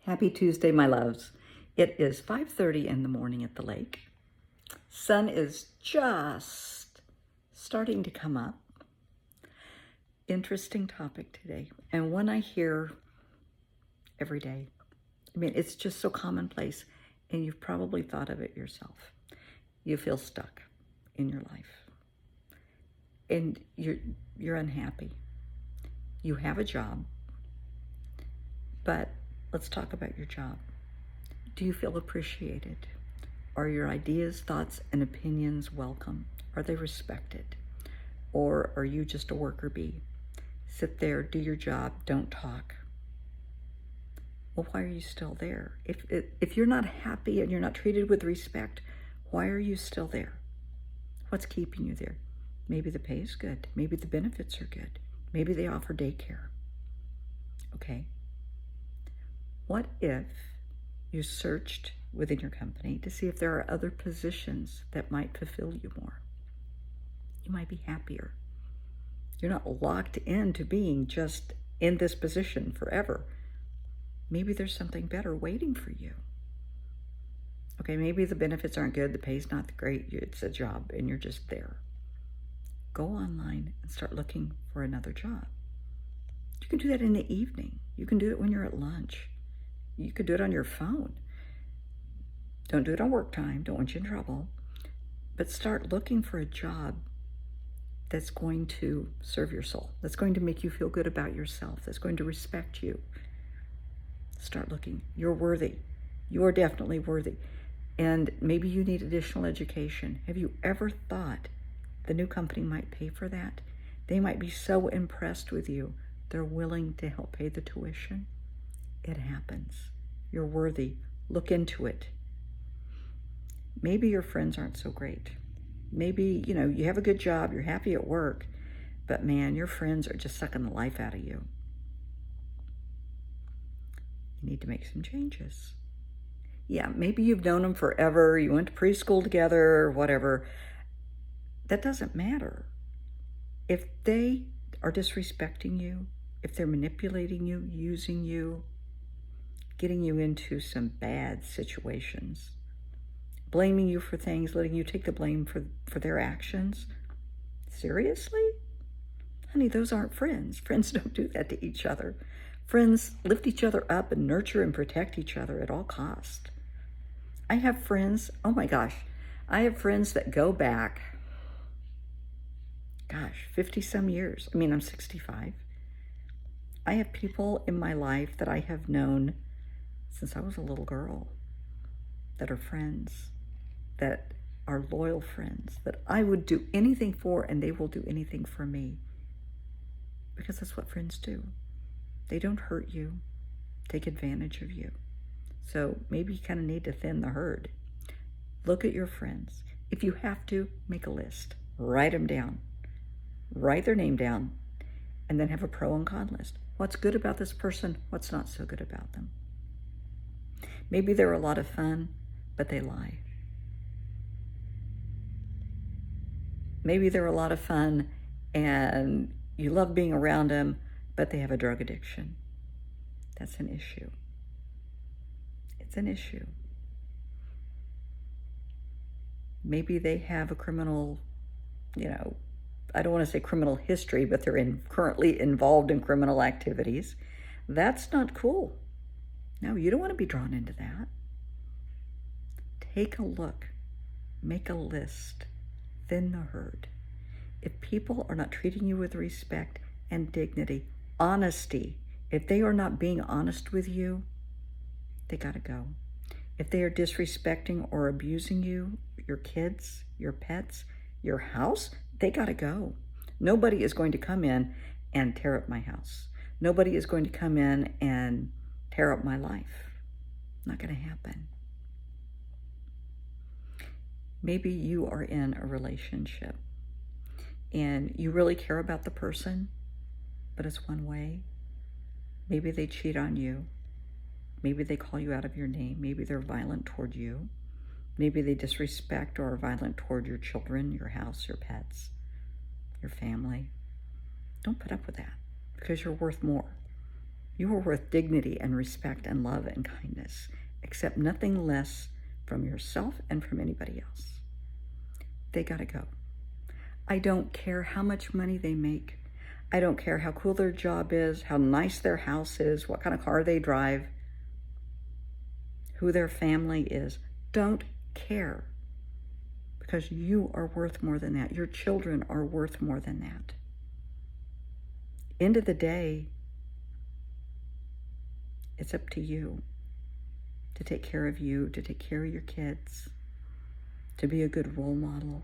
Happy Tuesday, my loves. It is 5:30 in the morning at the lake. Sun is just starting to come up. Interesting topic today, and one I hear every day. I mean, it's just so commonplace, and you've probably thought of it yourself. You feel stuck in your life, and you're unhappy. You have a job, but let's talk about your job. Do you feel appreciated? Are your ideas, thoughts, and opinions welcome? Are they respected? Or are you just a worker bee? Sit there, do your job, don't talk. Well, why are you still there? If you're not happy and you're not treated with respect, why are you still there? What's keeping you there? Maybe the pay is good. Maybe the benefits are good. Maybe they offer daycare. Okay. What if you searched within your company to see if there are other positions that might fulfill you more? You might be happier. You're not locked into being just in this position forever. Maybe there's something better waiting for you. Okay, maybe the benefits aren't good, the pay's not great, it's a job, and you're just there. Go online and start looking for another job. You can do that in the evening. You can do it when you're at lunch. You could do it on your phone. Don't do it on work time. Don't want you in trouble. But start looking for a job that's going to serve your soul, that's going to make you feel good about yourself, that's going to respect you. Start looking. You're worthy. You are definitely worthy. And maybe you need additional education. Have you ever thought the new company might pay for that? They might be so impressed with you, they're willing to help pay the tuition. It happens. You're worthy. Look into it. Maybe your friends aren't so great. Maybe, you have a good job, you're happy at work, but man, your friends are just sucking the life out of you. You need to make some changes. Yeah, maybe you've known them forever, you went to preschool together or whatever. That doesn't matter. If they are disrespecting you, if they're manipulating you, using you, getting you into some bad situations, blaming you for things, letting you take the blame for their actions. Seriously? Honey, those aren't friends. Friends don't do that to each other. Friends lift each other up and nurture and protect each other at all costs. I have friends, oh my gosh, I have friends that go back, 50 some years. I mean, I'm 65. I have people in my life that I have known since I was a little girl that are friends, that are loyal friends, that I would do anything for, and they will do anything for me. Because that's what friends do. They don't hurt you, take advantage of you. So maybe you kind of need to thin the herd. Look at your friends. If you have to, make a list. Write them down. Write their name down, and then have a pro and con list. What's good about this person? What's not so good about them? Maybe they're a lot of fun, but they lie. Maybe they're a lot of fun and you love being around them, but they have a drug addiction. That's an issue. It's an issue. Maybe they have a criminal, I don't want to say criminal history, but they're currently involved in criminal activities. That's not cool. No, you don't want to be drawn into that. Take a look. Make a list. Thin the herd. If people are not treating you with respect and dignity, honesty, if they are not being honest with you, they gotta go. If they are disrespecting or abusing you, your kids, your pets, your house, they gotta go. Nobody is going to come in and tear up my house. Nobody is going to come in and tear up my life. Not gonna happen. Maybe you are in a relationship and you really care about the person, but it's one way. Maybe they cheat on you. Maybe they call you out of your name. Maybe they're violent toward you. Maybe they disrespect or are violent toward your children, your house, your pets, your family. Don't put up with that because you're worth more. You are worth dignity and respect and love and kindness. Accept nothing less from yourself and from anybody else. They gotta go. I don't care how much money they make. I don't care how cool their job is, how nice their house is, what kind of car they drive, who their family is. Don't care, because you are worth more than that. Your children are worth more than that. End of the day, it's up to you to take care of you, to take care of your kids, to be a good role model,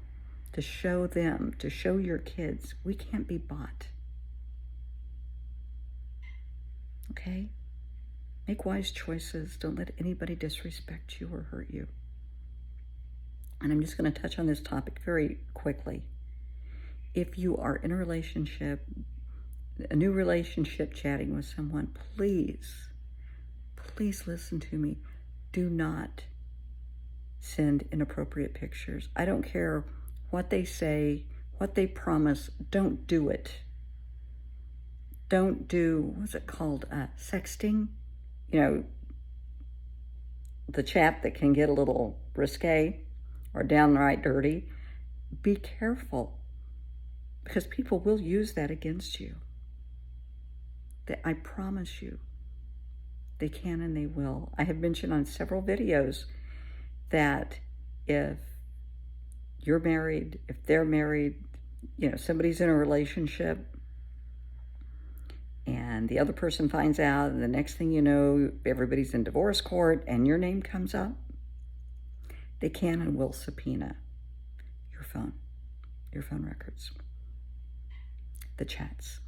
to show them, to show your kids, we can't be bought. Okay? Make wise choices. Don't let anybody disrespect you or hurt you. And I'm just going to touch on this topic very quickly. If you are in a relationship, a new relationship, chatting with someone, please listen to me. Do not send inappropriate pictures. I don't care what they say, what they promise. Don't do it. Don't do, what's it called? Sexting. You know, the chat that can get a little risque or downright dirty. Be careful, because people will use that against you. I promise you, they can and they will. I have mentioned on several videos that if you're married, if they're married, you know, somebody's in a relationship and the other person finds out, and the next thing you know, everybody's in divorce court and your name comes up, they can and will subpoena your phone records, the chats,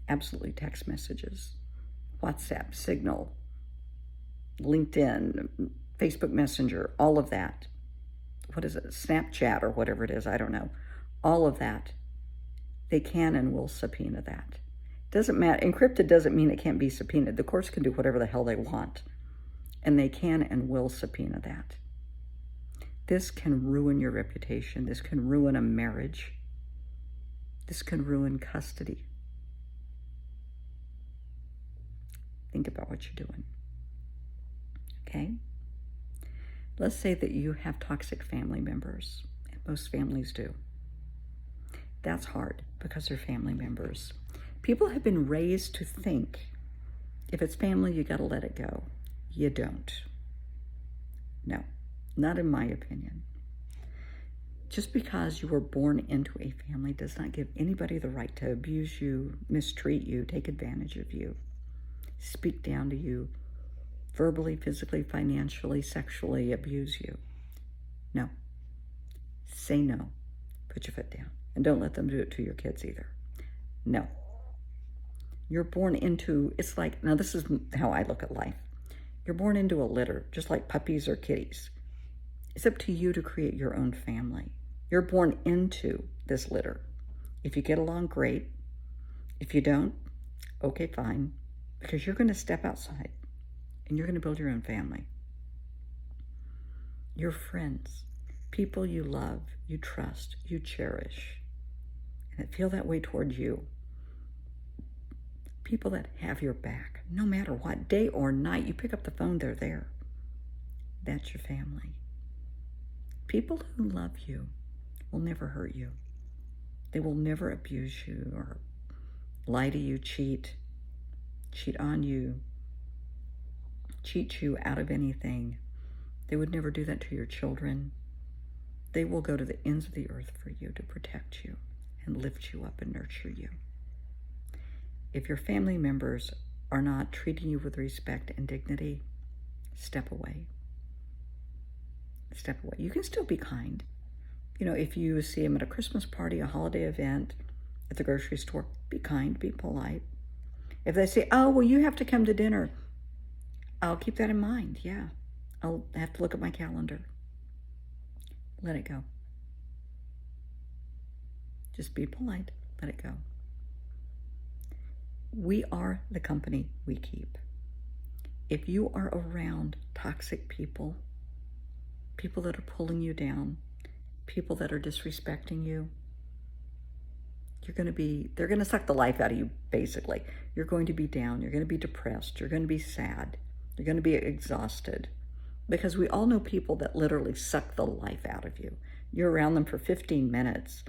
absolutely text messages, WhatsApp, Signal, LinkedIn, Facebook Messenger, all of that. What is it? Snapchat or whatever it is, I don't know. All of that. They can and will subpoena that. Doesn't matter. Encrypted doesn't mean it can't be subpoenaed. The courts can do whatever the hell they want. And they can and will subpoena that. This can ruin your reputation. This can ruin a marriage. This can ruin custody. Think about what you're doing. Okay? Let's say that you have toxic family members, and most families do. That's hard because they're family members. People have been raised to think if it's family, you got to let it go. You don't. No, not in my opinion. Just because you were born into a family does not give anybody the right to abuse you, mistreat you, take advantage of you, speak down to you, verbally, physically, financially, sexually abuse you. No. Say no. Put your foot down. And don't let them do it to your kids either. No. You're born into, it's like, now this is how I look at life. You're born into a litter, just like puppies or kitties. It's up to you to create your own family. You're born into this litter. If you get along, great. If you don't, okay, fine. Because you're going to step outside and you're going to build your own family. Your friends, people you love, you trust, you cherish, and that feel that way toward you. People that have your back, no matter what, day or night, you pick up the phone, they're there. That's your family. People who love you will never hurt you. They will never abuse you or lie to you, cheat on you, cheat you out of anything. They would never do that to your children. They will go to the ends of the earth for you to protect you and lift you up and nurture you. If your family members are not treating you with respect and dignity, step away. Step away. You can still be kind. You know, if you see them at a Christmas party, a holiday event, at the grocery store, be kind, be polite. If they say, oh, well, you have to come to dinner, I'll keep that in mind. Yeah, I'll have to look at my calendar. Let it go. Just be polite. Let it go. We are the company we keep. If you are around toxic people, people that are pulling you down, people that are disrespecting you, they're going to suck the life out of you, basically. You're going to be down. You're going to be depressed. You're going to be sad. You're going to be exhausted. Because we all know people that literally suck the life out of you. You're around them for 15 minutes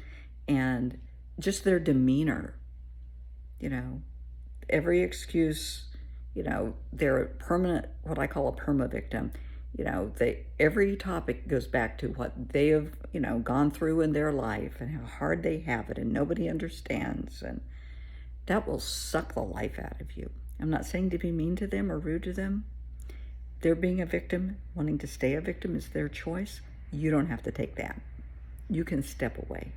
and just their demeanor, every excuse, they're a permanent, what I call a perma victim. Every topic goes back to what they have, gone through in their life and how hard they have it and nobody understands. And that will suck the life out of you. I'm not saying to be mean to them or rude to them. They're being a victim, wanting to stay a victim is their choice. You don't have to take that. You can step away.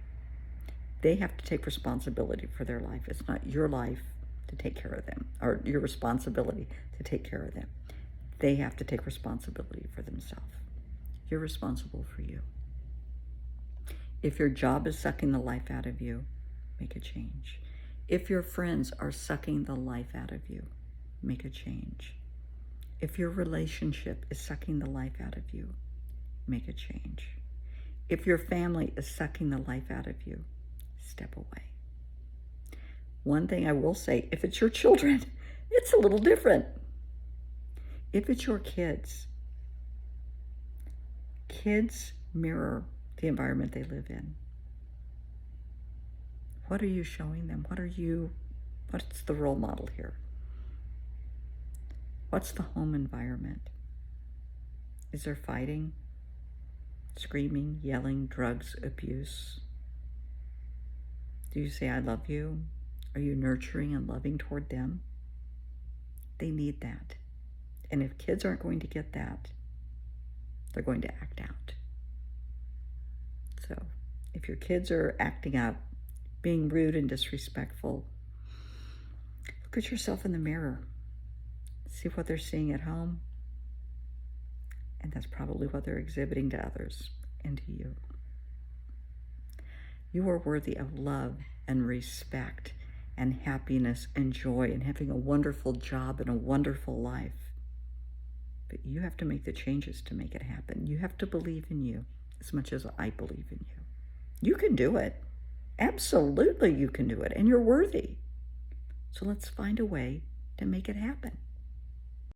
They have to take responsibility for their life. It's not your life to take care of them, or your responsibility to take care of them. They have to take responsibility for themselves. You're responsible for you. If your job is sucking the life out of you, make a change. If your friends are sucking the life out of you, make a change. If your relationship is sucking the life out of you, make a change. If your family is sucking the life out of you, step away. One thing I will say, if it's your children, it's a little different. If it's your kids mirror the environment they live in. What are you showing them? What's the role model here? What's the home environment? Is there fighting, screaming, yelling, drugs, abuse? Do you say, I love you? Are you nurturing and loving toward them? They need that. And if kids aren't going to get that, they're going to act out. So if your kids are acting up, being rude and disrespectful, look at yourself in the mirror. See what they're seeing at home. And that's probably what they're exhibiting to others and to you. You are worthy of love and respect and happiness and joy and having a wonderful job and a wonderful life. But you have to make the changes to make it happen. You have to believe in you as much as I believe in you. You can do it. Absolutely you can do it. And you're worthy. So let's find a way to make it happen.